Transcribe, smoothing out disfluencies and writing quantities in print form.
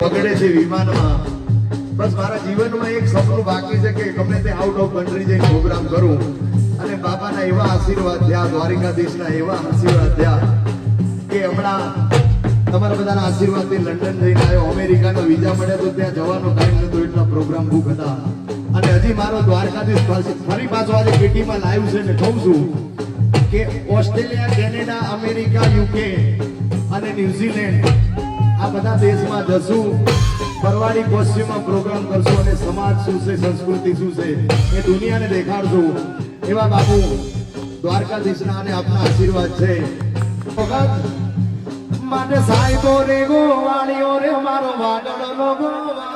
પકડે છે વિમાનમાં. બસ મારા જીવનમાં એક સપનું બાકી છે કે ગમે તે આઉટ ઓફ કન્ટ્રી જઈને પ્રોગ્રામ કરું અને બાબાના એવા આશીર્વાદ થયા, દ્વારિકાધીશના એવા આશીર્વાદ થયા કે હમણાં તમારા બધાના આશીર્વાદથી લંડન જઈને આવ્યો. અમેરિકાનો વિઝા મળ્યા તો ત્યાં જવાનો ટાઈમ નતો, એટલા પ્રોગ્રામ બુક હતા. અને હજી મારો દ્વારકાધીશ ફરી પાછો આજે કેટીમાં લાઈવ છે ને કહું છું કે ઓસ્ટ્રેલિયા, કેનેડા, અમેરિકા, યુકે અને ન્યુઝીલેન્ડ આ બધા દેશમાં જશું, પરવાડી કોસ્ચ્યુમમાં પ્રોગ્રામ કરશું અને સમાજ શું છે, સંસ્કૃતિ શું છે એ દુનિયાને દેખાડશું. એવા બાપુ દ્વારકાધીશના અને આપના આશીર્વાદ છે. માટે સાહેબો રે ગોવાળીઓ રે મારો વાદળનો ગોવાળો